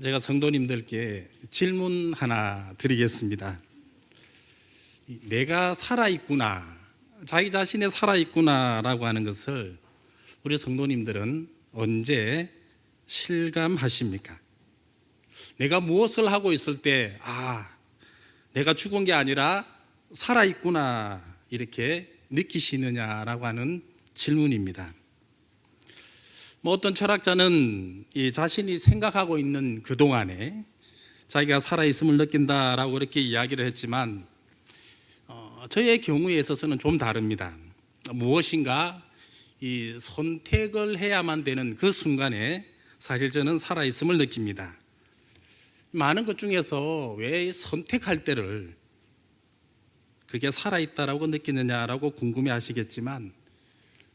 제가 성도님들께 질문 하나 드리겠습니다. 내가 살아있구나, 자기 자신이 살아있구나라고 하는 것을 우리 성도님들은 언제 실감하십니까? 내가 무엇을 하고 있을 때 내가 죽은 게 아니라 살아있구나 이렇게 느끼시느냐라고 하는 질문입니다. 어떤 철학자는 이 자신이 생각하고 있는 그동안에 자기가 살아있음을 느낀다라고 그렇게 이야기를 했지만 저의 경우에 있어서는 좀 다릅니다. 무엇인가 이 선택을 해야만 되는 그 순간에 사실 저는 살아있음을 느낍니다. 많은 것 중에서 왜 선택할 때를 그게 살아있다라고 느끼느냐라고 궁금해 하시겠지만,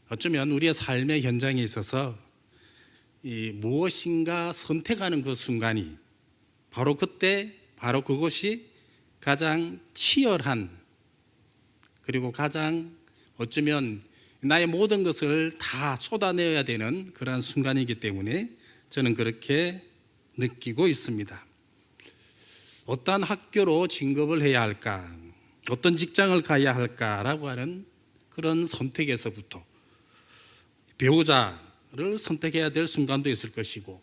어쩌면 우리의 삶의 현장에 있어서 이 무엇인가 선택하는 그 순간이 바로 그때, 바로 그것이 가장 치열한, 그리고 가장 어쩌면 나의 모든 것을 다 쏟아내야 되는 그러한 순간이기 때문에 저는 그렇게 느끼고 있습니다. 어떤 학교로 진급을 해야 할까, 어떤 직장을 가야 할까라고 하는 그런 선택에서부터 배우자를 선택해야 될 순간도 있을 것이고,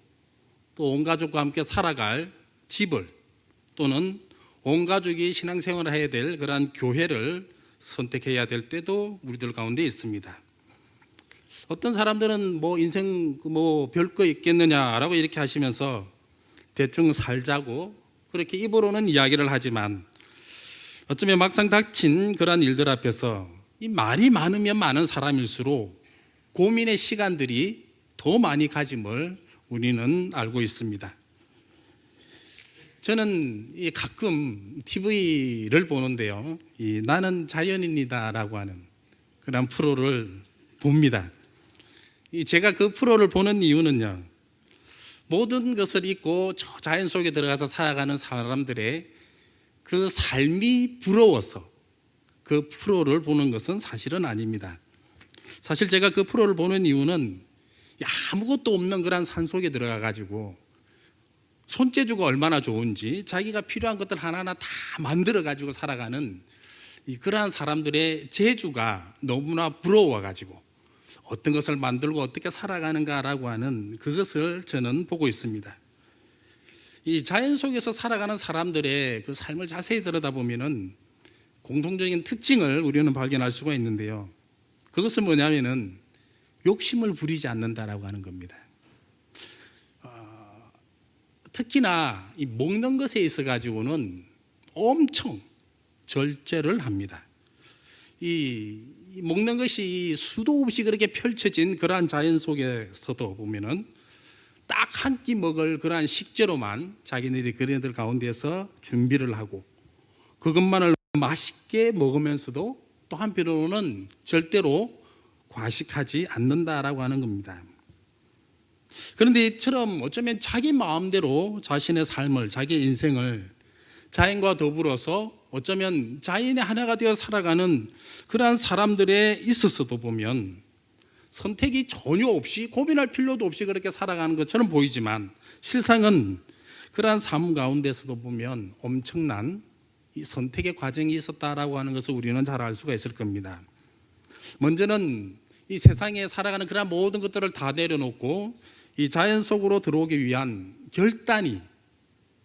또 온 가족과 함께 살아갈 집을, 또는 온 가족이 신앙생활을 해야 될 그러한 교회를 선택해야 될 때도 우리들 가운데 있습니다. 어떤 사람들은 인생 별거 있겠느냐라고 이렇게 하시면서 대충 살자고 그렇게 입으로는 이야기를 하지만, 어쩌면 막상 닥친 그러한 일들 앞에서 이 말이 많으면 많은 사람일수록 고민의 시간들이 더 많이 가짐을 우리는 알고 있습니다. 저는 가끔 TV를 보는데요, 나는 자연인이다라고 하는 그런 프로를 봅니다. 제가 그 프로를 보는 이유는요, 모든 것을 잊고 저 자연 속에 들어가서 살아가는 사람들의 그 삶이 부러워서 그 프로를 보는 것은 사실은 아닙니다. 사실 제가 그 프로를 보는 이유는 아무것도 없는 그런 산속에 들어가 가지고 손재주가 얼마나 좋은지 자기가 필요한 것들 하나하나 다 만들어 가지고 살아가는 그러한 사람들의 재주가 너무나 부러워 가지고 어떤 것을 만들고 어떻게 살아가는가라고 하는 그것을 저는 보고 있습니다. 이 자연 속에서 살아가는 사람들의 그 삶을 자세히 들여다보면은 공통적인 특징을 우리는 발견할 수가 있는데요, 그것은 뭐냐면은 욕심을 부리지 않는다라고 하는 겁니다. 특히나 이 먹는 것에 있어 가지고는 엄청 절제를 합니다. 이 먹는 것이 수도 없이 그렇게 펼쳐진 그러한 자연 속에서도 보면은 딱 한 끼 먹을 그러한 식재료만 자기네들이 그네들 가운데서 준비를 하고 그것만을 맛있게 먹으면서도 또 한편으로는 절대로 과식하지 않는다라고 하는 겁니다. 그런데 이처럼 어쩌면 자기 마음대로 자신의 삶을, 자기 인생을 자연과 더불어서 어쩌면 자연의 하나가 되어 살아가는 그러한 사람들에 있어서도 보면 선택이 전혀 없이, 고민할 필요도 없이 그렇게 살아가는 것처럼 보이지만, 실상은 그러한 삶 가운데서도 보면 엄청난 이 선택의 과정이 있었다라고 하는 것을 우리는 잘 알 수가 있을 겁니다. 먼저는 이 세상에 살아가는 그러한 모든 것들을 다 내려놓고 이 자연 속으로 들어오기 위한 결단이,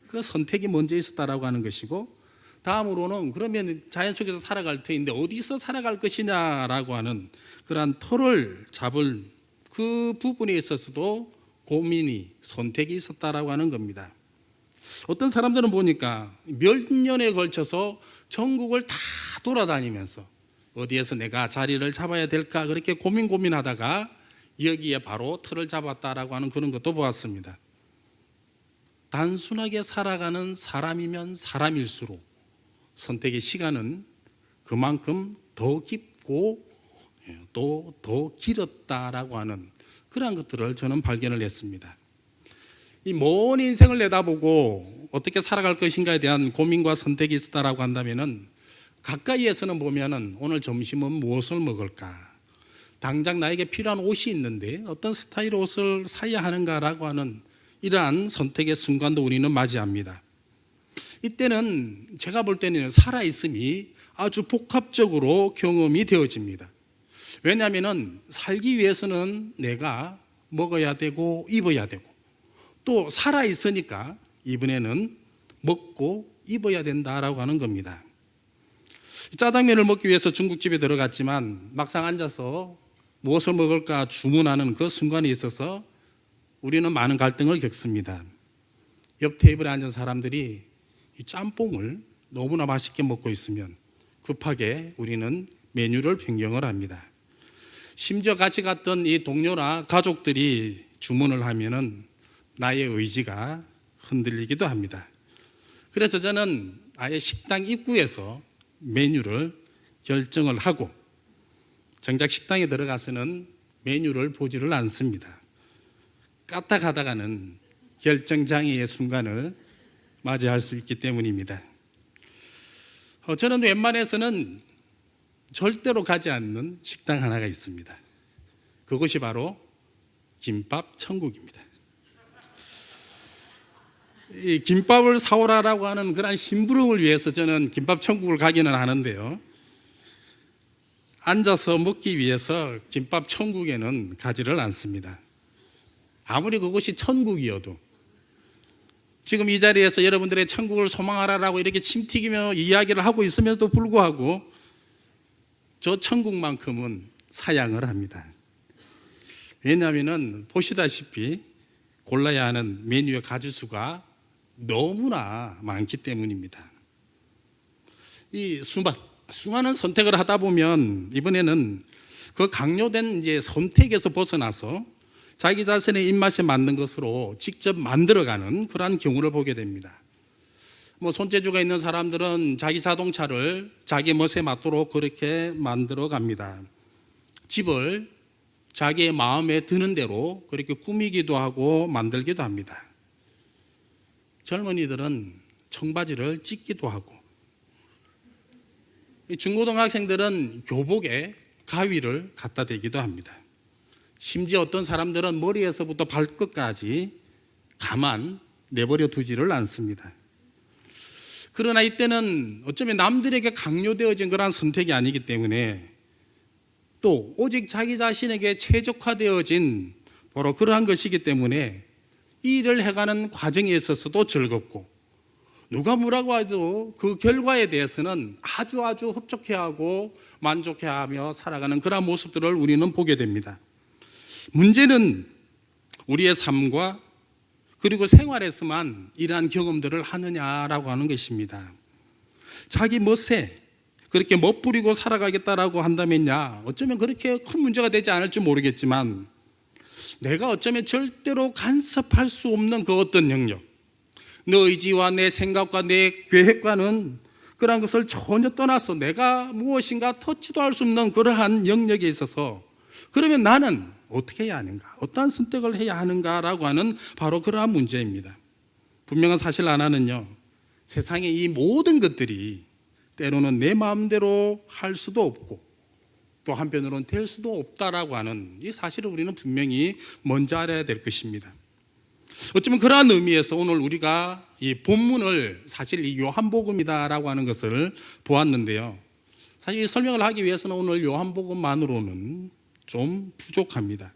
그 선택이 먼저 있었다라고 하는 것이고, 다음으로는 그러면 자연 속에서 살아갈 터인데 어디서 살아갈 것이냐라고 하는 그러한 터를 잡을 그 부분에 있어서도 고민이, 선택이 있었다라고 하는 겁니다. 어떤 사람들은 보니까 몇 년에 걸쳐서 전국을 다 돌아다니면서 어디에서 내가 자리를 잡아야 될까 그렇게 고민하다가 여기에 바로 틀을 잡았다라고 하는 그런 것도 보았습니다. 단순하게 살아가는 사람이면 사람일수록 선택의 시간은 그만큼 더 깊고 또 더 길었다라고 하는 그러한 것들을 저는 발견을 했습니다. 이 먼 인생을 내다보고 어떻게 살아갈 것인가에 대한 고민과 선택이 있었다라고 한다면은, 가까이에서는 보면은 오늘 점심은 무엇을 먹을까, 당장 나에게 필요한 옷이 있는데 어떤 스타일의 옷을 사야 하는가라고 하는 이러한 선택의 순간도 우리는 맞이합니다. 이때는 제가 볼 때는 살아있음이 아주 복합적으로 경험이 되어집니다. 왜냐하면 살기 위해서는 내가 먹어야 되고 입어야 되고, 또 살아있으니까 이번에는 먹고 입어야 된다라고 하는 겁니다. 짜장면을 먹기 위해서 중국집에 들어갔지만 막상 앉아서 무엇을 먹을까 주문하는 그 순간에 있어서 우리는 많은 갈등을 겪습니다. 옆 테이블에 앉은 사람들이 이 짬뽕을 너무나 맛있게 먹고 있으면 급하게 우리는 메뉴를 변경을 합니다. 심지어 같이 갔던 이 동료나 가족들이 주문을 하면은 나의 의지가 흔들리기도 합니다. 그래서 저는 아예 식당 입구에서 메뉴를 결정을 하고 정작 식당에 들어가서는 메뉴를 보지를 않습니다. 까딱하다가는 결정장애의 순간을 맞이할 수 있기 때문입니다. 저는 웬만해서는 절대로 가지 않는 식당 하나가 있습니다. 그것이 바로 김밥 천국입니다. 이 김밥을 사오라라고 하는 그런 심부름을 위해서 저는 김밥 천국을 가기는 하는데요, 앉아서 먹기 위해서 김밥 천국에는 가지를 않습니다. 아무리 그것이 천국이어도 지금 이 자리에서 여러분들의 천국을 소망하라라고 이렇게 침 튀기며 이야기를 하고 있으면서도 불구하고 저 천국만큼은 사양을 합니다. 왜냐하면 보시다시피 골라야 하는 메뉴의 가지수가 너무나 많기 때문입니다. 이 수많은 선택을 하다 보면 이번에는 그 강요된 이제 선택에서 벗어나서 자기 자신의 입맛에 맞는 것으로 직접 만들어가는 그러한 경우를 보게 됩니다. 손재주가 있는 사람들은 자기 자동차를 자기 멋에 맞도록 그렇게 만들어 갑니다. 집을 자기의 마음에 드는 대로 그렇게 꾸미기도 하고 만들기도 합니다. 젊은이들은 청바지를 찢기도 하고, 중고등학생들은 교복에 가위를 갖다 대기도 합니다. 심지어 어떤 사람들은 머리에서부터 발끝까지 가만 내버려 두지를 않습니다. 그러나 이때는 어쩌면 남들에게 강요되어진 그런 선택이 아니기 때문에 또 오직 자기 자신에게 최적화되어진 바로 그러한 것이기 때문에 이 일을 해가는 과정에 있어서도 즐겁고, 누가 뭐라고 해도 그 결과에 대해서는 아주 흡족해하고 만족해하며 살아가는 그런 모습들을 우리는 보게 됩니다. 문제는 우리의 삶과 그리고 생활에서만 이러한 경험들을 하느냐라고 하는 것입니다. 자기 멋에 그렇게 멋부리고 살아가겠다라고 한다면야 어쩌면 그렇게 큰 문제가 되지 않을지 모르겠지만, 내가 어쩌면 절대로 간섭할 수 없는 그 어떤 영역, 내 의지와 내 생각과 내 계획과는 그러한 것을 전혀 떠나서 내가 무엇인가 터치도 할 수 없는 그러한 영역에 있어서 그러면 나는 어떻게 해야 하는가, 어떠한 선택을 해야 하는가라고 하는 바로 그러한 문제입니다. 분명한 사실 하나는요, 세상의 이 모든 것들이 때로는 내 마음대로 할 수도 없고 또 한편으로는 될 수도 없다라고 하는 이 사실을 우리는 분명히 먼저 알아야 될 것입니다. 어쩌면 그러한 의미에서 오늘 우리가 이 본문을 사실 이 요한복음이다라고 하는 것을 보았는데요, 사실 이 설명을 하기 위해서는 오늘 요한복음만으로는 좀 부족합니다.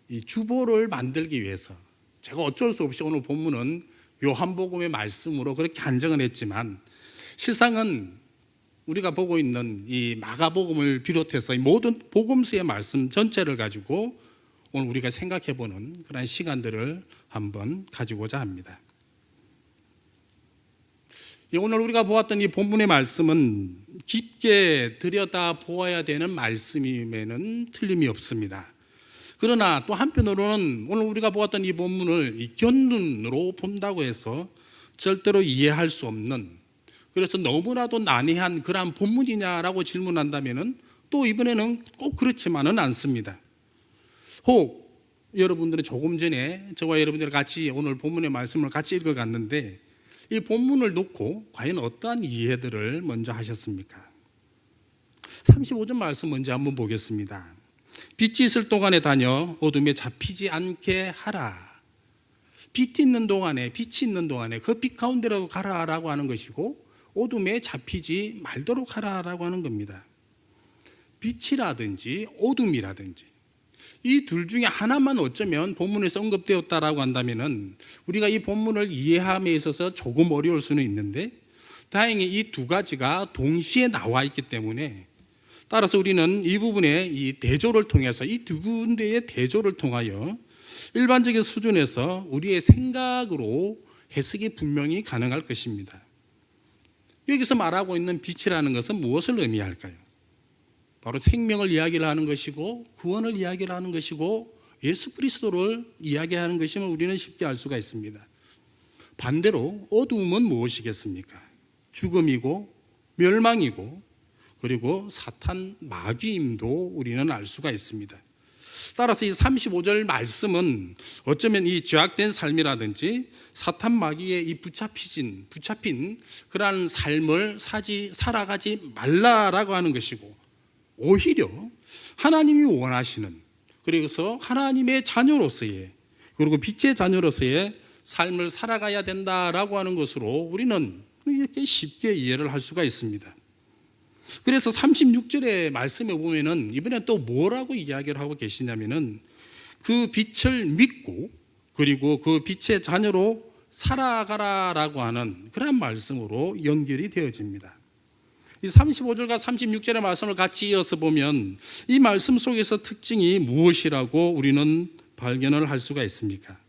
이 주보를 만들기 위해서 제가 어쩔 수 없이 오늘 본문은 요한복음의 말씀으로 그렇게 한정을 했지만, 실상은 우리가 보고 있는 이 마가복음을 비롯해서 이 모든 복음서의 말씀 전체를 가지고 오늘 우리가 생각해보는 그런 시간들을 한번 가지고자 합니다. 오늘 우리가 보았던 이 본문의 말씀은 깊게 들여다 보아야 되는 말씀임에는 틀림이 없습니다. 그러나 또 한편으로는 오늘 우리가 보았던 이 본문을 이 견눈으로 본다고 해서 절대로 이해할 수 없는, 그래서 너무나도 난해한 그러한 본문이냐라고 질문한다면 또 이번에는 꼭 그렇지만은 않습니다. 혹 여러분들은 조금 전에 저와 여러분들 같이 오늘 본문의 말씀을 같이 읽어갔는데, 이 본문을 놓고 과연 어떠한 이해들을 먼저 하셨습니까? 35절 말씀 먼저 한번 보겠습니다. 빛이 있을 동안에 다녀 어둠에 잡히지 않게 하라. 빛이 있는 동안에 그 빛 가운데로 가라라고 하는 것이고, 어둠에 잡히지 말도록 하라라고 하는 겁니다. 빛이라든지 어둠이라든지 이 둘 중에 하나만 어쩌면 본문에서 언급되었다라고 한다면은 우리가 이 본문을 이해함에 있어서 조금 어려울 수는 있는데, 다행히 이 두 가지가 동시에 나와 있기 때문에, 따라서 우리는 이 부분의 이 대조를 통해서, 이 두 군데의 대조를 통하여 일반적인 수준에서 우리의 생각으로 해석이 분명히 가능할 것입니다. 여기서 말하고 있는 빛이라는 것은 무엇을 의미할까요? 바로 생명을 이야기를 하는 것이고, 구원을 이야기를 하는 것이고, 예수 그리스도를 이야기하는 것이면 우리는 쉽게 알 수가 있습니다. 반대로 어두움은 무엇이겠습니까? 죽음이고 멸망이고, 그리고 사탄 마귀임도 우리는 알 수가 있습니다. 따라서 이 35절 말씀은 어쩌면 이 죄악된 삶이라든지 사탄 마귀에 이 붙잡힌 그러한 삶을 살아가지 말라라고 하는 것이고, 오히려 하나님이 원하시는, 그래서 하나님의 자녀로서의, 그리고 빛의 자녀로서의 삶을 살아가야 된다라고 하는 것으로 우리는 이렇게 쉽게 이해를 할 수가 있습니다. 그래서 36절의 말씀에 보면은 이번에 또 뭐라고 이야기를 하고 계시냐면은 그 빛을 믿고 그리고 그 빛의 자녀로 살아가라라고 하는 그런 말씀으로 연결이 되어집니다. 이 35절과 36절의 말씀을 같이 이어서 보면 이 말씀 속에서 특징이 무엇이라고 우리는 발견을 할 수가 있습니까?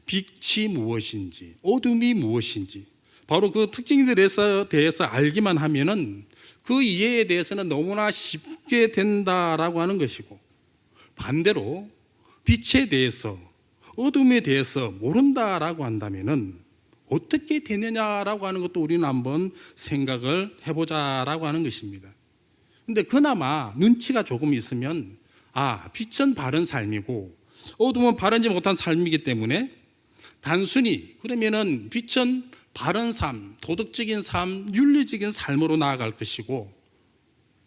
빛이 무엇인지, 어둠이 무엇인지, 바로 그 특징들에 대해서 알기만 하면은 그 이해에 대해서는 너무나 쉽게 된다라고 하는 것이고, 반대로 빛에 대해서, 어둠에 대해서 모른다라고 한다면은 어떻게 되느냐라고 하는 것도 우리는 한번 생각을 해보자라고 하는 것입니다. 근데 그나마 눈치가 조금 있으면, 빛은 바른 삶이고 어둠은 바르지 못한 삶이기 때문에 단순히 그러면은 빛은 바른 삶, 도덕적인 삶, 윤리적인 삶으로 나아갈 것이고,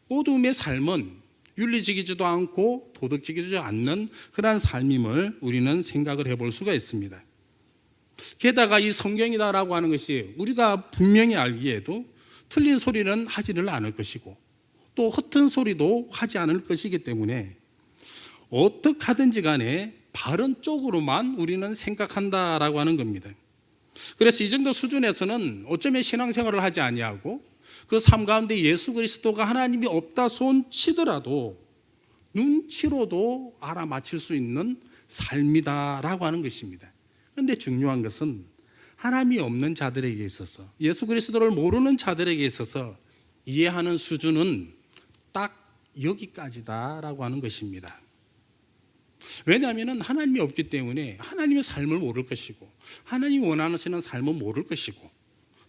어둠의 삶은 윤리적이지도 않고 도덕적이지 않는 그러한 삶임을 우리는 생각을 해볼 수가 있습니다. 게다가 이 성경이다라고 하는 것이 우리가 분명히 알기에도 틀린 소리는 하지를 않을 것이고, 또 허튼 소리도 하지 않을 것이기 때문에 어떻게 하든지 간에 바른 쪽으로만 우리는 생각한다라고 하는 겁니다. 그래서 이 정도 수준에서는 어쩌면 신앙생활을 하지 아니하고 그 삶 가운데 예수 그리스도가 하나님이 없다 손 치더라도 눈치로도 알아맞힐 수 있는 삶이다라고 하는 것입니다. 그런데 중요한 것은 하나님이 없는 자들에게 있어서, 예수 그리스도를 모르는 자들에게 있어서 이해하는 수준은 딱 여기까지다라고 하는 것입니다. 왜냐하면 하나님이 없기 때문에 하나님의 삶을 모를 것이고, 하나님이 원하시는 삶은 모를 것이고,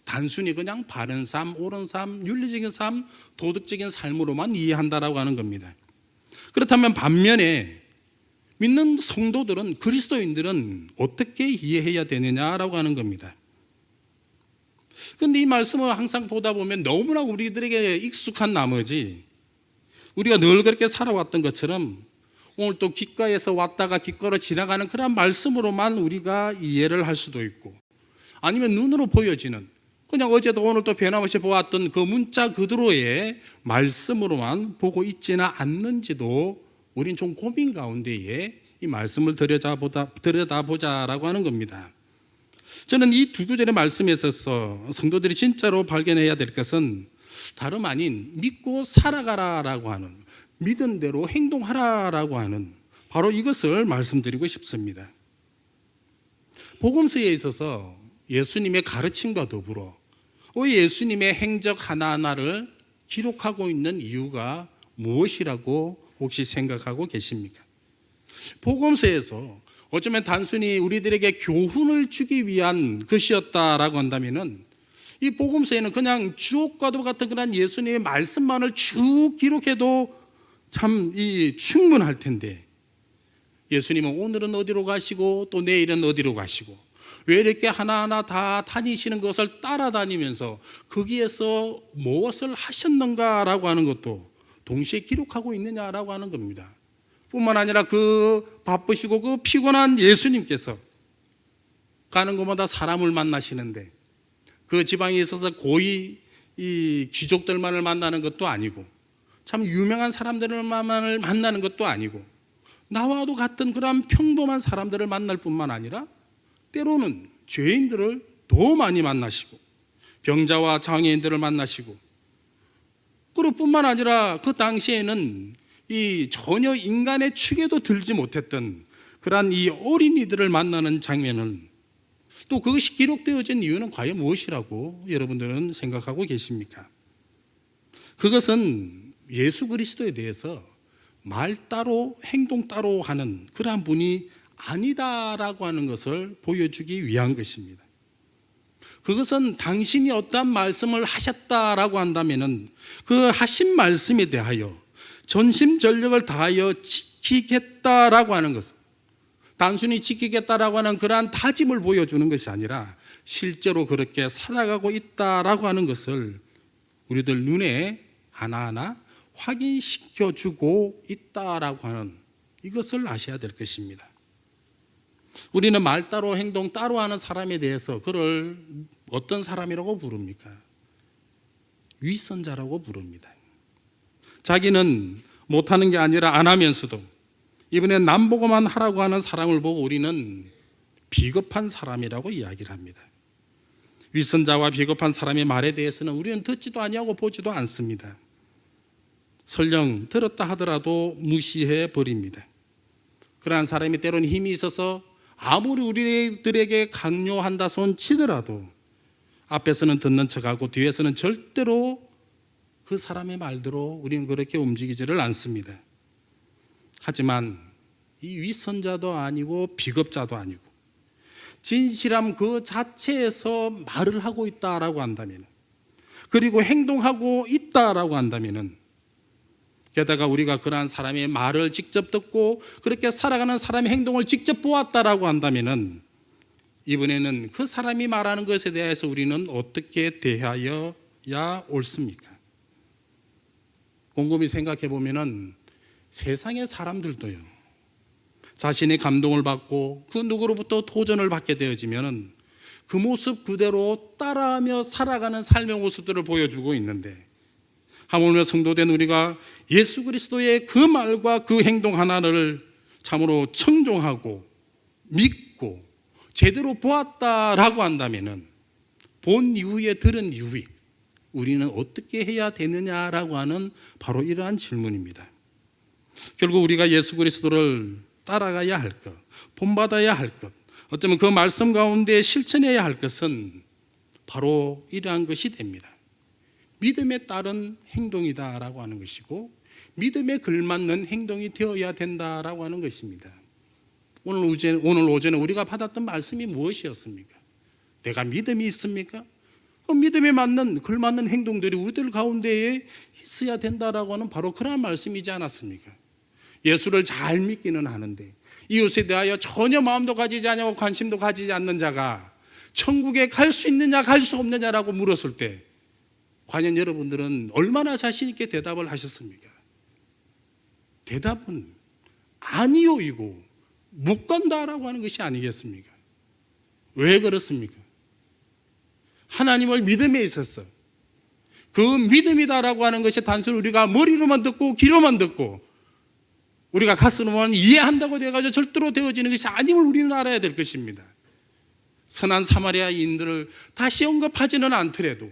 단순히 그냥 바른 삶, 옳은 삶, 윤리적인 삶, 도덕적인 삶으로만 이해한다라고 하는 겁니다. 그렇다면 반면에 믿는 성도들은, 그리스도인들은 어떻게 이해해야 되느냐라고 하는 겁니다. 그런데 이 말씀을 항상 보다 보면 너무나 우리들에게 익숙한 나머지 우리가 늘 그렇게 살아왔던 것처럼 오늘 또 귓가에서 왔다가 귓가로 지나가는 그런 말씀으로만 우리가 이해를 할 수도 있고, 아니면 눈으로 보여지는, 그냥 어제도 오늘도 변함없이 보았던 그 문자 그대로의 말씀으로만 보고 있지는 않는지도 우린 좀 고민 가운데에 이 말씀을 들여다보자라고 하는 겁니다. 저는 이 두 구절의 말씀에 있어서 성도들이 진짜로 발견해야 될 것은 다름 아닌 믿고 살아가라라고 하는, 믿은 대로 행동하라라고 하는, 바로 이것을 말씀드리고 싶습니다. 복음서에 있어서 예수님의 가르침과 더불어 예수님의 행적 하나하나를 기록하고 있는 이유가 무엇이라고 혹시 생각하고 계십니까? 복음서에서 어쩌면 단순히 우리들에게 교훈을 주기 위한 것이었다라고 한다면은, 이 복음서에는 그냥 주옥과도 같은 그런 예수님의 말씀만을 쭉 기록해도 참 충분할 텐데, 예수님은 오늘은 어디로 가시고 또 내일은 어디로 가시고 왜 이렇게 하나하나 다 다니시는 것을 따라다니면서 거기에서 무엇을 하셨는가라고 하는 것도 동시에 기록하고 있느냐라고 하는 겁니다. 뿐만 아니라 그 바쁘시고 그 피곤한 예수님께서 가는 곳마다 사람을 만나시는데 그 지방에 있어서 고위 이 귀족들만을 만나는 것도 아니고 참 유명한 사람들만을 만나는 것도 아니고 나와도 같은 그런 평범한 사람들을 만날 뿐만 아니라 때로는 죄인들을 더 많이 만나시고 병자와 장애인들을 만나시고 그럴 뿐만 아니라 그 당시에는 이 전혀 인간의 축에도 들지 못했던 그러한 이 어린이들을 만나는 장면은 또 그것이 기록되어진 이유는 과연 무엇이라고 여러분들은 생각하고 계십니까? 그것은 예수 그리스도에 대해서 말 따로 행동 따로 하는 그러한 분이 아니다라고 하는 것을 보여주기 위한 것입니다. 그것은 당신이 어떠한 말씀을 하셨다라고 한다면은 그 하신 말씀에 대하여 전심전력을 다하여 지키겠다라고 하는 것은 단순히 지키겠다라고 하는 그러한 다짐을 보여주는 것이 아니라 실제로 그렇게 살아가고 있다라고 하는 것을 우리들 눈에 하나하나 확인시켜주고 있다라고 하는 이것을 아셔야 될 것입니다. 우리는 말 따로 행동 따로 하는 사람에 대해서 그를 어떤 사람이라고 부릅니까? 위선자라고 부릅니다. 자기는 못하는 게 아니라 안 하면서도 이번에 남 보고만 하라고 하는 사람을 보고 우리는 비겁한 사람이라고 이야기를 합니다. 위선자와 비겁한 사람의 말에 대해서는 우리는 듣지도 아니하고 보지도 않습니다. 설령 들었다 하더라도 무시해 버립니다. 그러한 사람이 때로는 힘이 있어서 아무리 우리들에게 강요한다 손 치더라도 앞에서는 듣는 척하고 뒤에서는 절대로 그 사람의 말대로 우리는 그렇게 움직이지를 않습니다. 하지만 이 위선자도 아니고 비겁자도 아니고 진실함 그 자체에서 말을 하고 있다라고 한다면 그리고 행동하고 있다라고 한다면 게다가 우리가 그러한 사람의 말을 직접 듣고 그렇게 살아가는 사람의 행동을 직접 보았다라고 한다면 이번에는 그 사람이 말하는 것에 대해서 우리는 어떻게 대하여야 옳습니까? 곰곰이 생각해 보면은 세상의 사람들도요 자신의 감동을 받고 그 누구로부터 도전을 받게 되어지면은 그 모습 그대로 따라하며 살아가는 삶의 모습들을 보여주고 있는데 하물며 성도된 우리가 예수 그리스도의 그 말과 그 행동 하나를 참으로 청종하고 믿고 제대로 보았다라고 한다면은 본 이후에 들은 이후에 우리는 어떻게 해야 되느냐라고 하는 바로 이러한 질문입니다. 결국 우리가 예수 그리스도를 따라가야 할 것, 본받아야 할 것, 어쩌면 그 말씀 가운데 실천해야 할 것은 바로 이러한 것이 됩니다. 믿음에 따른 행동이다라고 하는 것이고 믿음에 걸맞는 행동이 되어야 된다라고 하는 것입니다. 오늘 오전에 우리가 받았던 말씀이 무엇이었습니까? 내가 믿음이 있습니까? 믿음에 맞는 걸맞는 행동들이 우리들 가운데에 있어야 된다라고 하는 바로 그런 말씀이지 않았습니까? 예수를 잘 믿기는 하는데 이웃에 대하여 전혀 마음도 가지지 않고 관심도 가지지 않는 자가 천국에 갈 수 있느냐 갈 수 없느냐라고 물었을 때 과연 여러분들은 얼마나 자신 있게 대답을 하셨습니까? 대답은 아니요이고 못 간다라고 하는 것이 아니겠습니까? 왜 그렇습니까? 하나님을 믿음에 있어서 그 믿음이다라고 하는 것이 단순히 우리가 머리로만 듣고 귀로만 듣고 우리가 가슴으로만 이해한다고 돼가지고 절대로 되어지는 것이 아님을 우리는 알아야 될 것입니다. 선한 사마리아인들을 다시 언급하지는 않더라도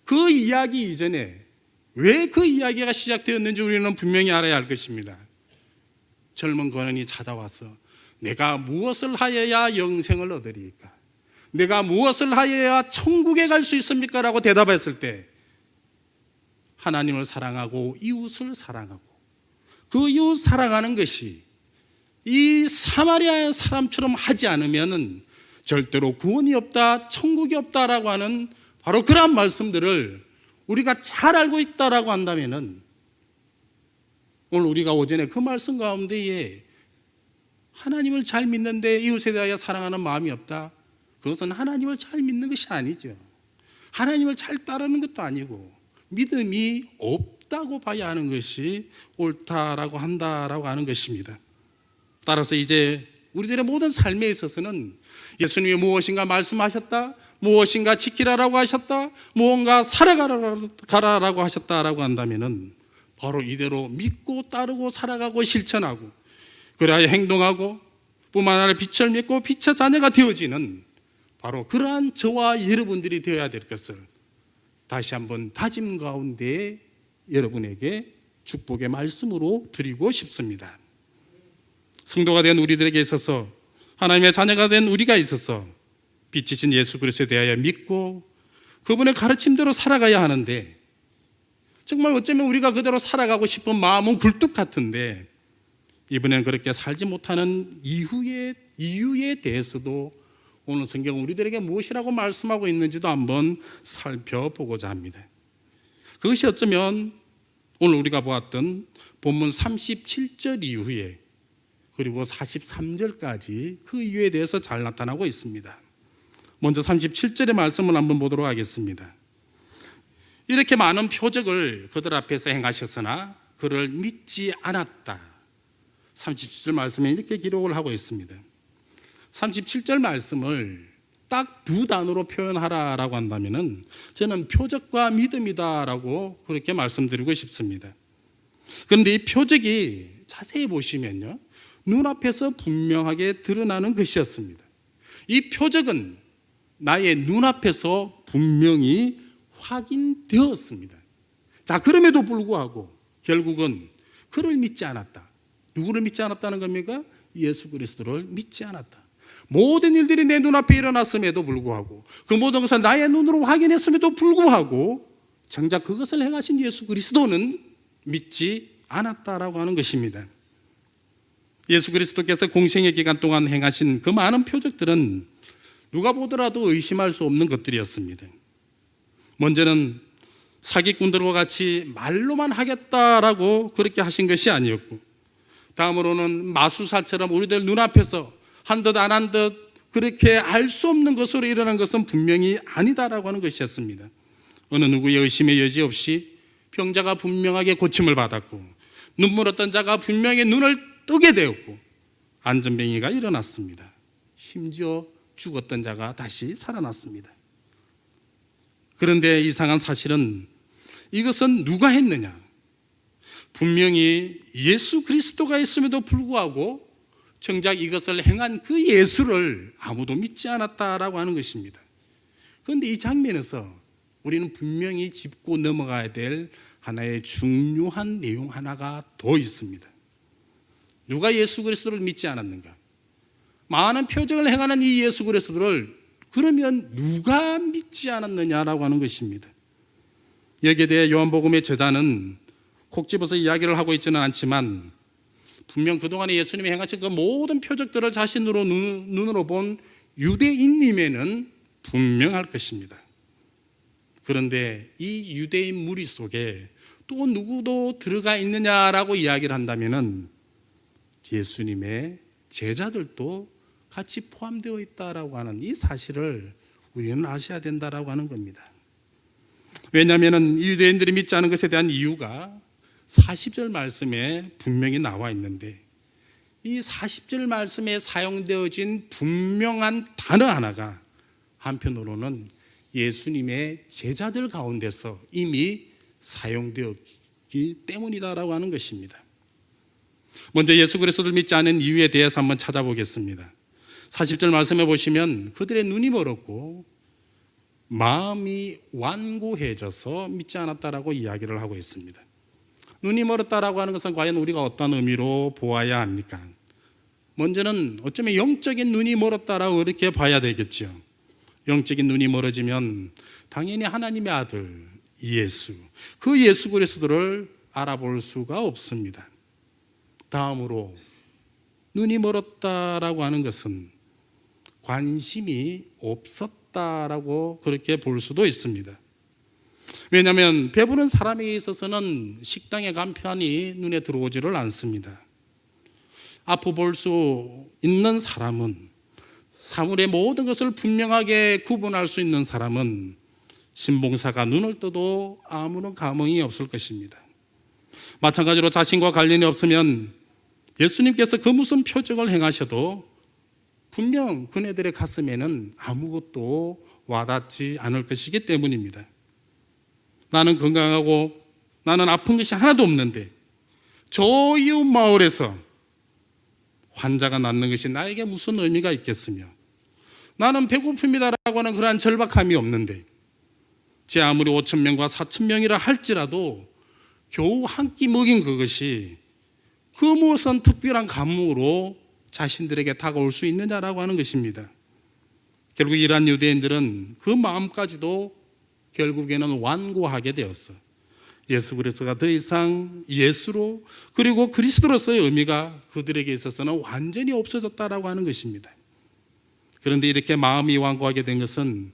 그 이야기 이전에 왜 그 이야기가 시작되었는지 우리는 분명히 알아야 할 것입니다. 젊은 거인이 찾아와서 내가 무엇을 하여야 영생을 얻으리까? 내가 무엇을 하여야 천국에 갈 수 있습니까? 라고 대답했을 때 하나님을 사랑하고 이웃을 사랑하고 그 이웃 사랑하는 것이 이 사마리아 사람처럼 하지 않으면 절대로 구원이 없다, 천국이 없다라고 하는 바로 그러한 말씀들을 우리가 잘 알고 있다라고 한다면 오늘 우리가 오전에 그 말씀 가운데에 하나님을 잘 믿는데 이웃에 대하여 사랑하는 마음이 없다. 그것은 하나님을 잘 믿는 것이 아니죠. 하나님을 잘 따르는 것도 아니고 믿음이 없다고 봐야 하는 것이 옳다라고 한다라고 하는 것입니다. 따라서 이제 우리들의 모든 삶에 있어서는 예수님이 무엇인가 말씀하셨다, 무엇인가 지키라라고 하셨다, 무언가 살아가라라고 하셨다라고 한다면은 바로 이대로 믿고 따르고 살아가고 실천하고 그래야 행동하고 뿐만 아니라 빛을 믿고 빛의 자녀가 되어지는 바로 그러한 저와 여러분들이 되어야 될 것을 다시 한번 다짐 가운데 여러분에게 축복의 말씀으로 드리고 싶습니다. 성도가 된 우리들에게 있어서 하나님의 자녀가 된 우리가 있어서 빛이신 예수 그리스도에 대하여 믿고 그분의 가르침대로 살아가야 하는데 정말 어쩌면 우리가 그대로 살아가고 싶은 마음은 굴뚝 같은데 이번에는 그렇게 살지 못하는 이유에 대해서도 오늘 성경은 우리들에게 무엇이라고 말씀하고 있는지도 한번 살펴보고자 합니다. 그것이 어쩌면 오늘 우리가 보았던 본문 37절 이후에 그리고 43절까지 그 이유에 대해서 잘 나타나고 있습니다. 먼저 37절의 말씀을 한번 보도록 하겠습니다. 이렇게 많은 표적을 그들 앞에서 행하셨으나 그를 믿지 않았다. 37절 말씀에 이렇게 기록을 하고 있습니다. 37절 말씀을 딱 두 단어로 표현하라라고 한다면은 저는 표적과 믿음이다라고 그렇게 말씀드리고 싶습니다. 그런데 이 표적이 자세히 보시면요, 눈앞에서 분명하게 드러나는 것이었습니다. 이 표적은 나의 눈앞에서 분명히 확인되었습니다. 자, 그럼에도 불구하고 결국은 그를 믿지 않았다. 누구를 믿지 않았다는 겁니까? 예수 그리스도를 믿지 않았다. 모든 일들이 내 눈앞에 일어났음에도 불구하고 그 모든 것을 나의 눈으로 확인했음에도 불구하고 정작 그것을 행하신 예수 그리스도는 믿지 않았다라고 하는 것입니다. 예수 그리스도께서 공생의 기간 동안 행하신 그 많은 표적들은 누가 보더라도 의심할 수 없는 것들이었습니다. 먼저는 사기꾼들과 같이 말로만 하겠다라고 그렇게 하신 것이 아니었고, 다음으로는 마술사처럼 우리들 눈앞에서 한 듯 안 한 듯 그렇게 알 수 없는 것으로 일어난 것은 분명히 아니다라고 하는 것이었습니다. 어느 누구의 의심의 여지 없이 병자가 분명하게 고침을 받았고 눈물 어떤 자가 분명히 눈을 뜨게 되었고 안전병이가 일어났습니다. 심지어 죽었던 자가 다시 살아났습니다. 그런데 이상한 사실은 이것은 누가 했느냐? 분명히 예수 그리스도가 있음에도 불구하고 정작 이것을 행한 그 예수를 아무도 믿지 않았다라고 하는 것입니다. 그런데 이 장면에서 우리는 분명히 짚고 넘어가야 될 하나의 중요한 내용 하나가 더 있습니다. 누가 예수 그리스도를 믿지 않았는가? 많은 표적을 행하는 이 예수 그리스도를 그러면 누가 믿지 않았느냐라고 하는 것입니다. 여기에 대해 요한복음의 저자는 콕 집어서 이야기를 하고 있지는 않지만 분명 그동안에 예수님이 행하신 그 모든 표적들을 자신으로 눈으로 본 유대인임에는 분명할 것입니다. 그런데 이 유대인 무리 속에 또 누구도 들어가 있느냐라고 이야기를 한다면은 예수님의 제자들도 같이 포함되어 있다라고 하는 이 사실을 우리는 아셔야 된다라고 하는 겁니다. 왜냐하면 이 유대인들이 믿지 않은 것에 대한 이유가 40절 말씀에 분명히 나와 있는데 이 40절 말씀에 사용되어진 분명한 단어 하나가 한편으로는 예수님의 제자들 가운데서 이미 사용되었기 때문이다라고 하는 것입니다. 먼저 예수 그리스도를 믿지 않은 이유에 대해서 한번 찾아보겠습니다. 40절 말씀에 보시면 그들의 눈이 멀었고 마음이 완고해져서 믿지 않았다라고 이야기를 하고 있습니다. 눈이 멀었다라고 하는 것은 과연 우리가 어떤 의미로 보아야 합니까? 먼저는 어쩌면 영적인 눈이 멀었다라고 그렇게 봐야 되겠죠. 영적인 눈이 멀어지면 당연히 하나님의 아들 예수, 그 예수 그리스도를 알아볼 수가 없습니다. 다음으로 눈이 멀었다라고 하는 것은 관심이 없었다라고 그렇게 볼 수도 있습니다. 왜냐하면 배부른 사람에게 있어서는 식당의 간판이 눈에 들어오지를 않습니다. 앞을 볼 수 있는 사람은, 사물의 모든 것을 분명하게 구분할 수 있는 사람은 신봉사가 눈을 떠도 아무런 감흥이 없을 것입니다. 마찬가지로 자신과 관련이 없으면 예수님께서 그 무슨 표적을 행하셔도 분명 그네들의 가슴에는 아무것도 와닿지 않을 것이기 때문입니다. 나는 건강하고 나는 아픈 것이 하나도 없는데 저 이웃 마을에서 환자가 낫는 것이 나에게 무슨 의미가 있겠으며, 나는 배고픕니다라고 하는 그러한 절박함이 없는데 제 아무리 5,000명과 4,000명이라 할지라도 겨우 한 끼 먹인 그것이 그 무엇은 특별한 감흥으로 자신들에게 다가올 수 있느냐라고 하는 것입니다. 결국 이러한 유대인들은 그 마음까지도 결국에는 완고하게 되었어. 예수 그리스도가 더 이상 예수로 그리고 그리스도로서의 의미가 그들에게 있어서는 완전히 없어졌다라고 하는 것입니다. 그런데 이렇게 마음이 완고하게 된 것은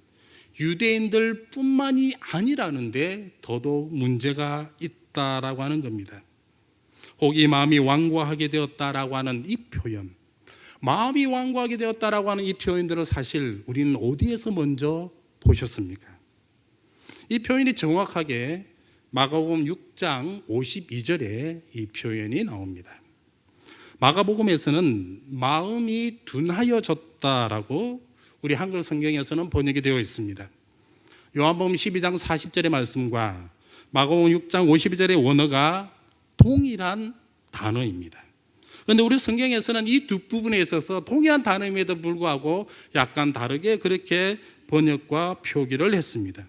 유대인들 뿐만이 아니라는데 더더욱 문제가 있다라고 하는 겁니다. 혹 이 마음이 완고하게 되었다라고 하는 이 표현, 마음이 완고하게 되었다라고 하는 이 표현들을 사실 우리는 어디에서 먼저 보셨습니까? 이 표현이 정확하게 마가복음 6장 52절에 이 표현이 나옵니다. 마가복음에서는 마음이 둔하여졌다라고 우리 한글 성경에서는 번역이 되어 있습니다. 요한복음 12장 40절의 말씀과 마가복음 6장 52절의 원어가 동일한 단어입니다. 그런데 우리 성경에서는 이 두 부분에 있어서 동일한 단어임에도 불구하고 약간 다르게 그렇게 번역과 표기를 했습니다.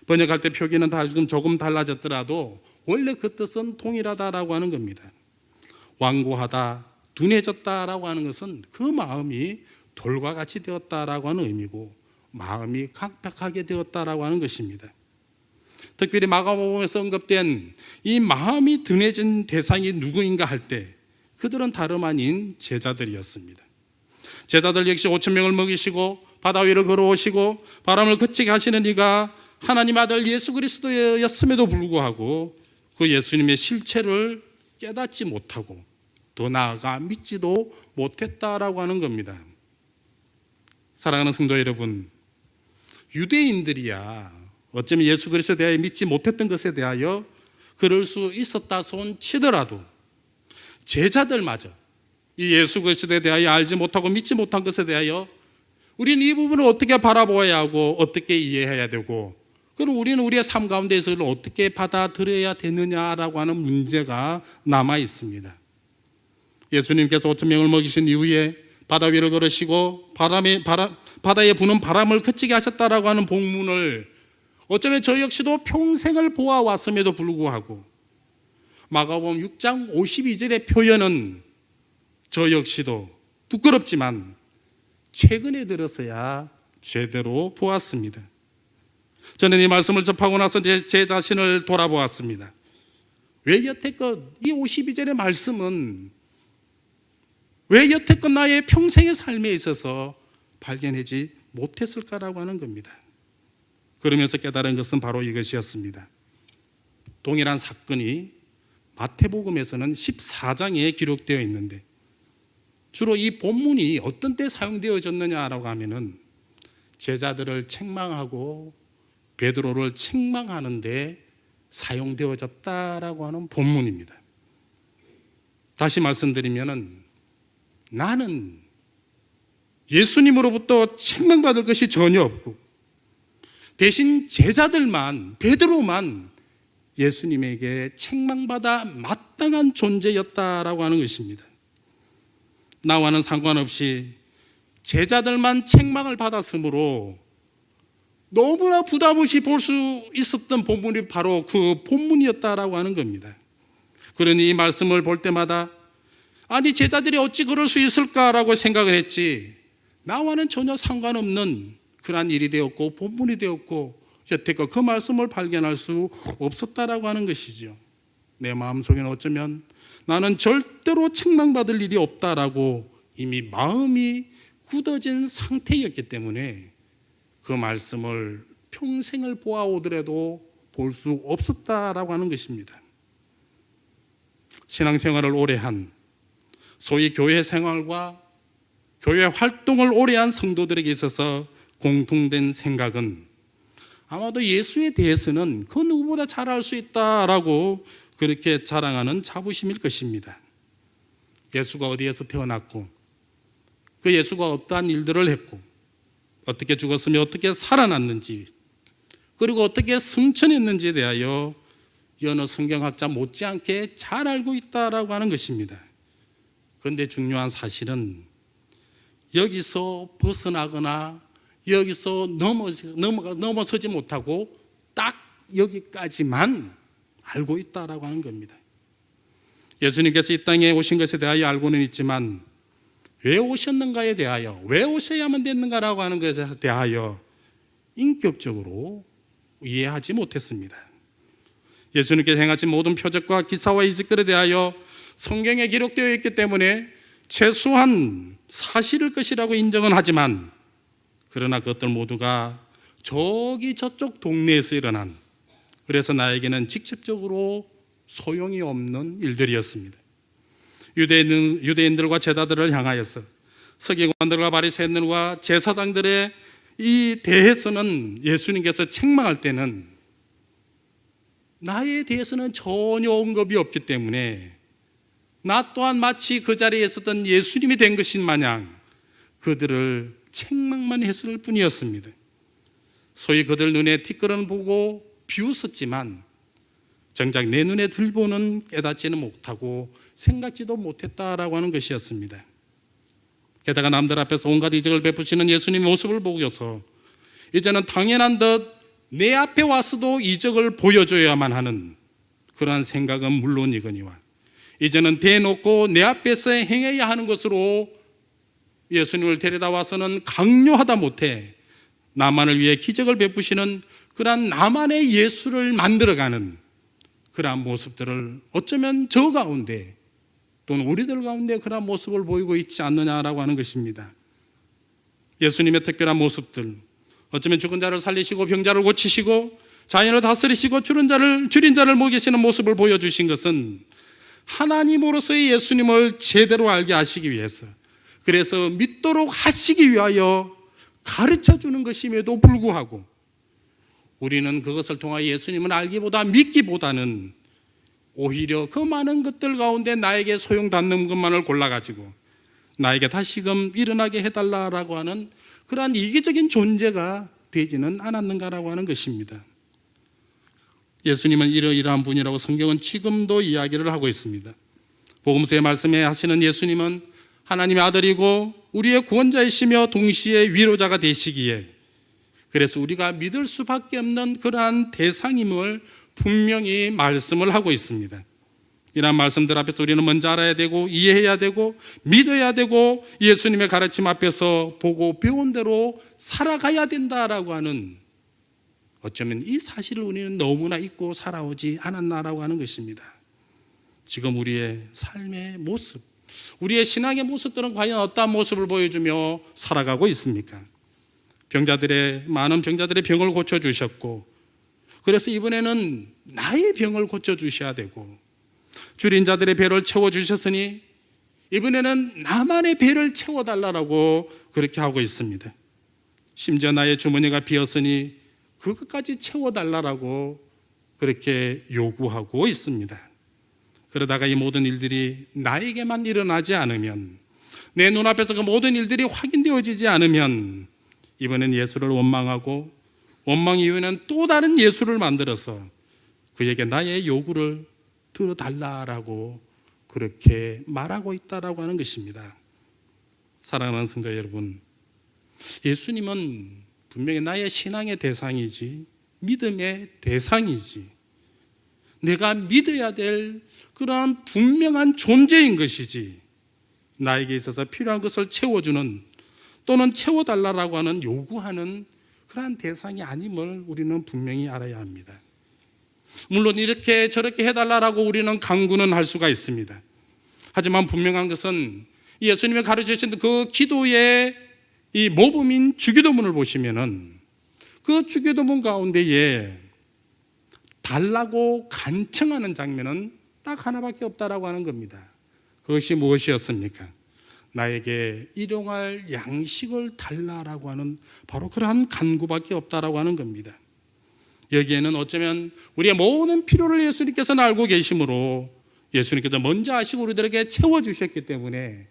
번역할 때 표기는 조금 달라졌더라도 원래 그 뜻은 동일하다라고 하는 겁니다. 완고하다, 둔해졌다라고 하는 것은 그 마음이 돌과 같이 되었다라고 하는 의미고 마음이 강팍하게 되었다라고 하는 것입니다. 특별히 마가복음에서 언급된 이 마음이 둔해진 대상이 누구인가 할 때 그들은 다름 아닌 제자들이었습니다. 제자들 역시 5,000명을 먹이시고 바다 위를 걸어오시고 바람을 그치게 하시는 이가 하나님 아들 예수 그리스도였음에도 불구하고 그 예수님의 실체를 깨닫지 못하고 더 나아가 믿지도 못했다라고 하는 겁니다. 사랑하는 성도 여러분, 유대인들이야 어쩌면 예수 그리스도에 대하여 믿지 못했던 것에 대하여 그럴 수 있었다 손 치더라도 제자들마저 이 예수 그리스도에 대하여 알지 못하고 믿지 못한 것에 대하여 우리는 이 부분을 어떻게 바라보아야 하고 어떻게 이해해야 되고, 그럼 우리는 우리의 삶 가운데서 이를 어떻게 받아들여야 되느냐라고 하는 문제가 남아 있습니다. 예수님께서 5,000명을 먹이신 이후에 바다 위를 걸으시고 바다에 부는 바람을 그치게 하셨다라고 하는 복문을 어쩌면 저 역시도 평생을 보아왔음에도 불구하고 마가복음 6장 52절의 표현은 저 역시도 부끄럽지만 최근에 들어서야 제대로 보았습니다. 저는 이 말씀을 접하고 나서 제 자신을 돌아보았습니다. 왜 여태껏 이 52절의 말씀은 왜 여태껏 나의 평생의 삶에 있어서 발견하지 못했을까라고 하는 겁니다. 그러면서 깨달은 것은 바로 이것이었습니다. 동일한 사건이 마태복음에서는 14장에 기록되어 있는데 주로 이 본문이 어떤 때 사용되어졌느냐라고 하면은 제자들을 책망하고 베드로를 책망하는데 사용되어졌다라고 하는 본문입니다. 다시 말씀드리면은 나는 예수님으로부터 책망받을 것이 전혀 없고 대신 제자들만, 베드로만 예수님에게 책망받아 마땅한 존재였다라고 하는 것입니다. 나와는 상관없이 제자들만 책망을 받았으므로 너무나 부담 없이 볼 수 있었던 본문이 바로 그 본문이었다라고 하는 겁니다. 그러니 이 말씀을 볼 때마다 아니 제자들이 어찌 그럴 수 있을까라고 생각을 했지, 나와는 전혀 상관없는 그러한 일이 되었고 본문이 되었고 여태껏 그 말씀을 발견할 수 없었다라고 하는 것이죠. 내 마음속에는 어쩌면 나는 절대로 책망받을 일이 없다라고 이미 마음이 굳어진 상태였기 때문에 그 말씀을 평생을 보아오더라도 볼 수 없었다라고 하는 것입니다. 신앙생활을 오래 한, 소위 교회 생활과 교회 활동을 오래 한 성도들에게 있어서 공통된 생각은 아마도 예수에 대해서는 그 누구보다 잘 알 수 있다라고 그렇게 자랑하는 자부심일 것입니다. 예수가 어디에서 태어났고 그 예수가 어떠한 일들을 했고 어떻게 죽었으며 어떻게 살아났는지 그리고 어떻게 승천했는지에 대하여 여느 성경학자 못지않게 잘 알고 있다라고 하는 것입니다. 그런데 중요한 사실은 여기서 벗어나거나 여기서 넘어서지 못하고 딱 여기까지만 알고 있다라고 하는 겁니다. 예수님께서 이 땅에 오신 것에 대하여 알고는 있지만 왜 오셨는가에 대하여, 왜 오셔야만 됐는가라고 하는 것에 대하여 인격적으로 이해하지 못했습니다. 예수님께서 행하신 모든 표적과 기사와 이적들에 대하여 성경에 기록되어 있기 때문에 최소한 사실일 것이라고 인정은 하지만 그러나 그것들 모두가 저기 저쪽 동네에서 일어난, 그래서 나에게는 직접적으로 소용이 없는 일들이었습니다. 유대인들과 제자들을 향하여서 서기관들과 바리새인들과 제사장들의 이 대해서는 예수님께서 책망할 때는 나에 대해서는 전혀 언급이 없기 때문에 나 또한 마치 그 자리에 있었던 예수님이 된 것인 마냥 그들을 책망만 했을 뿐이었습니다. 소위 그들 눈에 티끌은 보고 비웃었지만 정작 내 눈에 들보는 깨닫지는 못하고 생각지도 못했다라고 하는 것이었습니다. 게다가 남들 앞에서 온갖 이적을 베푸시는 예수님의 모습을 보고서 이제는 당연한 듯 내 앞에 와서도 이적을 보여줘야만 하는 그러한 생각은 물론이거니와 이제는 대놓고 내 앞에서 행해야 하는 것으로 예수님을 데려다 와서는 강요하다 못해 나만을 위해 기적을 베푸시는 그러한 나만의 예수를 만들어가는 그러한 모습들을 어쩌면 저 가운데 또는 우리들 가운데 그러한 모습을 보이고 있지 않느냐라고 하는 것입니다. 예수님의 특별한 모습들, 어쩌면 죽은 자를 살리시고 병자를 고치시고 자연을 다스리시고 줄인 자를 먹이시는 모습을 보여주신 것은 하나님으로서의 예수님을 제대로 알게 하시기 위해서, 그래서 믿도록 하시기 위하여 가르쳐주는 것임에도 불구하고 우리는 그것을 통하여 예수님을 알기보다 믿기보다는 오히려 그 많은 것들 가운데 나에게 소용닿는 것만을 골라가지고 나에게 다시금 일어나게 해달라고 하는 그러한 이기적인 존재가 되지는 않았는가라고 하는 것입니다. 예수님은 이러이러한 분이라고 성경은 지금도 이야기를 하고 있습니다. 복음서의 말씀에 하시는 예수님은 하나님의 아들이고 우리의 구원자이시며 동시에 위로자가 되시기에 그래서 우리가 믿을 수밖에 없는 그러한 대상임을 분명히 말씀을 하고 있습니다. 이러한 말씀들 앞에서 우리는 먼저 알아야 되고 이해해야 되고 믿어야 되고 예수님의 가르침 앞에서 보고 배운 대로 살아가야 된다라고 하는, 어쩌면 이 사실을 우리는 너무나 잊고 살아오지 않았나라고 하는 것입니다. 지금 우리의 삶의 모습, 우리의 신앙의 모습들은 과연 어떠한 모습을 보여주며 살아가고 있습니까? 많은 병자들의 병을 고쳐주셨고 그래서 이번에는 나의 병을 고쳐주셔야 되고 줄인 자들의 배를 채워주셨으니 이번에는 나만의 배를 채워달라고 그렇게 하고 있습니다. 심지어 나의 주머니가 비었으니 그것까지 채워달라고 그렇게 요구하고 있습니다. 그러다가 이 모든 일들이 나에게만 일어나지 않으면, 내 눈앞에서 그 모든 일들이 확인되어지지 않으면 이번엔 예수를 원망하고 원망 이후에는 또 다른 예수를 만들어서 그에게 나의 요구를 들어달라고 그렇게 말하고 있다라고 하는 것입니다. 사랑하는 성도 여러분, 예수님은 분명히 나의 신앙의 대상이지 믿음의 대상이지 내가 믿어야 될 그러한 분명한 존재인 것이지 나에게 있어서 필요한 것을 채워주는 또는 채워달라고 하는 요구하는 그러한 대상이 아님을 우리는 분명히 알아야 합니다. 물론 이렇게 저렇게 해달라고 우리는 강구는 할 수가 있습니다. 하지만 분명한 것은 예수님이 가르치신 그 기도의 이 모범인 주기도문을 보시면은 그 주기도문 가운데에 달라고 간청하는 장면은 딱 하나밖에 없다라고 하는 겁니다. 그것이 무엇이었습니까? 나에게 일용할 양식을 달라라고 하는 바로 그러한 간구밖에 없다라고 하는 겁니다. 여기에는 어쩌면 우리의 모든 필요를 예수님께서는 알고 계시므로 예수님께서 먼저 아시고 우리들에게 채워주셨기 때문에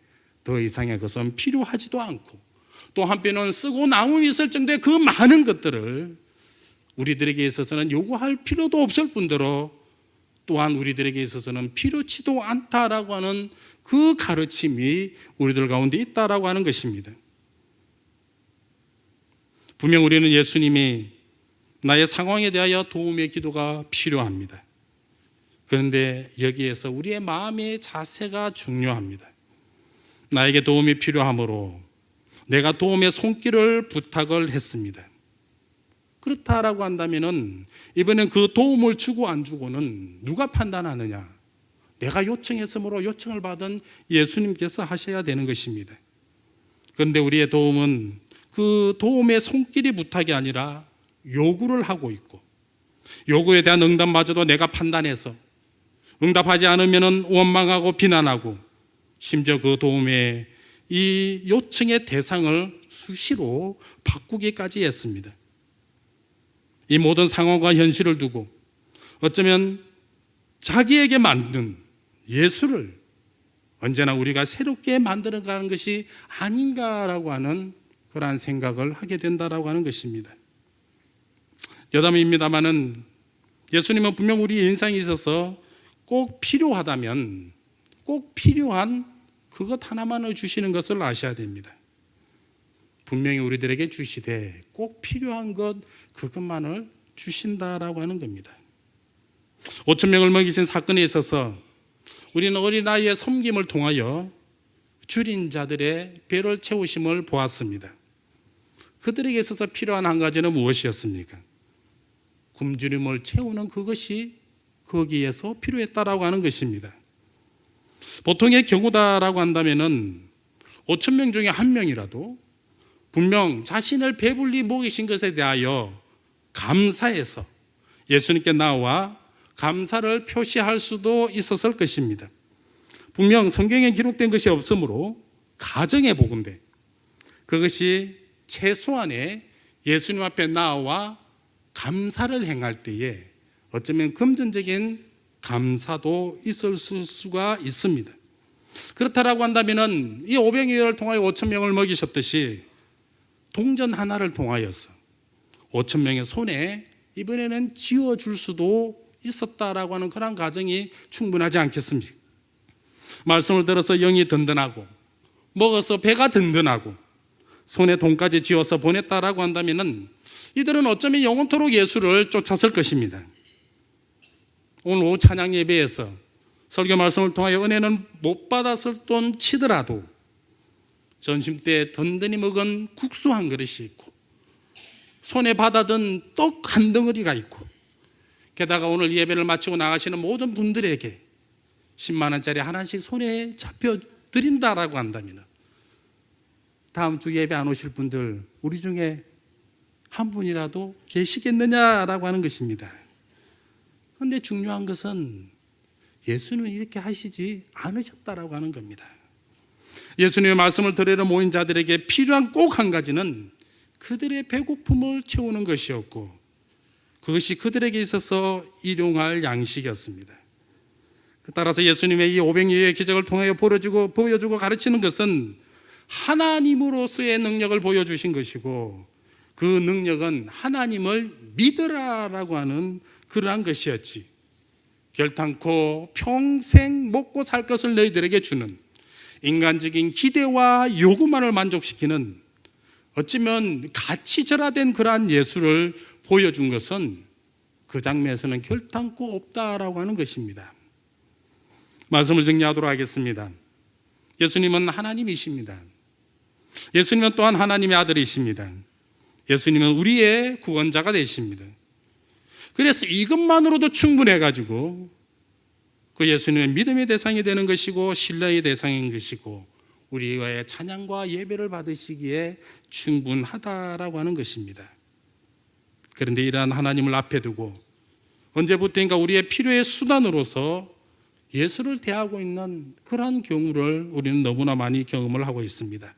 더 이상의 것은 필요하지도 않고, 또 한편은 쓰고 남음이 있을 정도의 그 많은 것들을 우리들에게 있어서는 요구할 필요도 없을 뿐더러 또한 우리들에게 있어서는 필요치도 않다라고 하는 그 가르침이 우리들 가운데 있다라고 하는 것입니다. 분명 우리는 예수님이 나의 상황에 대하여 도움의 기도가 필요합니다. 그런데 여기에서 우리의 마음의 자세가 중요합니다. 나에게 도움이 필요하므로 내가 도움의 손길을 부탁을 했습니다. 그렇다라고 한다면은 이번엔 그 도움을 주고 안 주고는 누가 판단하느냐? 내가 요청했으므로 요청을 받은 예수님께서 하셔야 되는 것입니다. 그런데 우리의 도움은 그 도움의 손길이 부탁이 아니라 요구를 하고 있고, 요구에 대한 응답마저도 내가 판단해서 응답하지 않으면 원망하고 비난하고, 심지어 그 도움의 이 요청의 대상을 수시로 바꾸기까지 했습니다. 이 모든 상황과 현실을 두고 어쩌면 자기에게 만든 예수를 언제나 우리가 새롭게 만들어가는 것이 아닌가라고 하는 그러한 생각을 하게 된다라고 하는 것입니다. 여담입니다마는 예수님은 분명 우리 인생에 있어서 꼭 필요하다면 꼭 필요한 그것 하나만을 주시는 것을 아셔야 됩니다. 분명히 우리들에게 주시되 꼭 필요한 것 그것만을 주신다라고 하는 겁니다. 5천 명을 먹이신 사건에 있어서 우리는 어린 아이의 섬김을 통하여 줄인 자들의 배를 채우심을 보았습니다. 그들에게 있어서 필요한 한 가지는 무엇이었습니까? 굶주림을 채우는 그것이 거기에서 필요했다라고 하는 것입니다. 보통의 경우다라고 한다면은 5천 명 중에 한 명이라도 분명 자신을 배불리 먹이신 것에 대하여 감사해서 예수님께 나와 감사를 표시할 수도 있었을 것입니다. 분명 성경에 기록된 것이 없으므로 가정의 복음인데 그것이 최소한의 예수님 앞에 나와 감사를 행할 때에 어쩌면 금전적인 감사도 있을 수가 있습니다. 그렇다라고 한다면 이 500여를 통하여 5천 명을 먹이셨듯이 동전 하나를 통하여서 5천 명의 손에 이번에는 쥐어줄 수도 있었다라고 하는 그런 가정이 충분하지 않겠습니까? 말씀을 들어서 영이 든든하고 먹어서 배가 든든하고 손에 돈까지 쥐어서 보냈다라고 한다면 이들은 어쩌면 영원토록 예수를 쫓았을 것입니다. 오늘 오후 찬양 예배에서 설교 말씀을 통하여 은혜는 못 받았을 돈 치더라도 점심 때 든든히 먹은 국수 한 그릇이 있고 손에 받아든 떡 한 덩어리가 있고 게다가 오늘 예배를 마치고 나가시는 모든 분들에게 10만 원짜리 하나씩 손에 잡혀 드린다라고 한다면 다음 주 예배 안 오실 분들 우리 중에 한 분이라도 계시겠느냐라고 하는 것입니다. 그런데 중요한 것은 예수님은 이렇게 하시지 않으셨다라고 하는 겁니다. 예수님의 말씀을 들으러 모인 자들에게 필요한 꼭 한 가지는 그들의 배고픔을 채우는 것이었고 그것이 그들에게 있어서 일용할 양식이었습니다. 따라서 예수님의 이 500여의 기적을 통하여 보여주고 가르치는 것은 하나님으로서의 능력을 보여주신 것이고 그 능력은 하나님을 믿으라라고 하는 그러한 것이었지 결탄코 평생 먹고 살 것을 너희들에게 주는 인간적인 기대와 요구만을 만족시키는 어쩌면 가치절하된 그러한 예수를 보여준 것은 그 장면에서는 결탄코 없다라고 하는 것입니다. 말씀을 정리하도록 하겠습니다. 예수님은 하나님이십니다. 예수님은 또한 하나님의 아들이십니다. 예수님은 우리의 구원자가 되십니다. 그래서 이것만으로도 충분해가지고 그 예수님의 믿음의 대상이 되는 것이고 신뢰의 대상인 것이고 우리와의 찬양과 예배를 받으시기에 충분하다라고 하는 것입니다. 그런데 이러한 하나님을 앞에 두고 언제부터인가 우리의 필요의 수단으로서 예수를 대하고 있는 그러한 경우를 우리는 너무나 많이 경험을 하고 있습니다.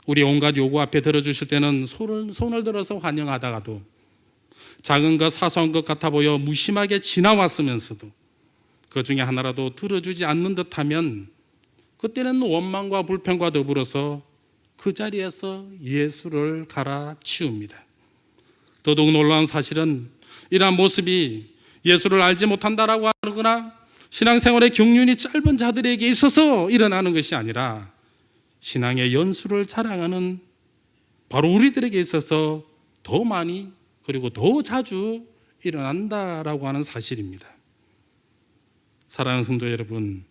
우리 온갖 요구 앞에 들어주실 때는 손을 들어서 환영하다가도 작은 것 사소한 것 같아 보여 무심하게 지나왔으면서도 그 중에 하나라도 들어주지 않는 듯하면 그때는 원망과 불평과 더불어서 그 자리에서 예수를 갈아치웁니다. 더더욱 놀라운 사실은 이러한 모습이 예수를 알지 못한다라고 하거나 신앙생활의 경륜이 짧은 자들에게 있어서 일어나는 것이 아니라 신앙의 연수를 자랑하는 바로 우리들에게 있어서 더 많이 그리고 더 자주 일어난다라고 하는 사실입니다. 사랑하는 성도 여러분,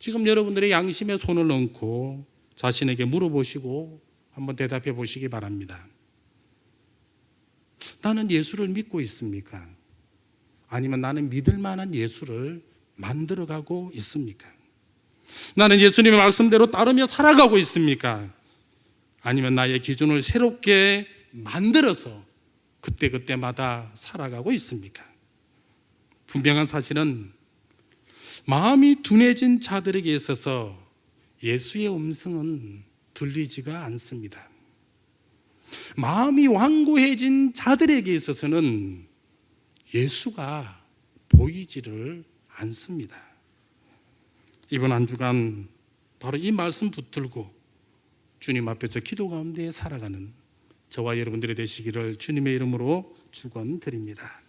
지금 여러분들의 양심에 손을 얹고 자신에게 물어보시고 한번 대답해 보시기 바랍니다. 나는 예수를 믿고 있습니까? 아니면 나는 믿을 만한 예수를 만들어가고 있습니까? 나는 예수님의 말씀대로 따르며 살아가고 있습니까? 아니면 나의 기준을 새롭게 만들어서 그때그때마다 살아가고 있습니까? 분명한 사실은 마음이 둔해진 자들에게 있어서 예수의 음성은 들리지가 않습니다. 마음이 완고해진 자들에게 있어서는 예수가 보이지를 않습니다. 이번 한 주간 바로 이 말씀 붙들고 주님 앞에서 기도 가운데 살아가는 저와 여러분들이 되시기를 주님의 이름으로 축원드립니다.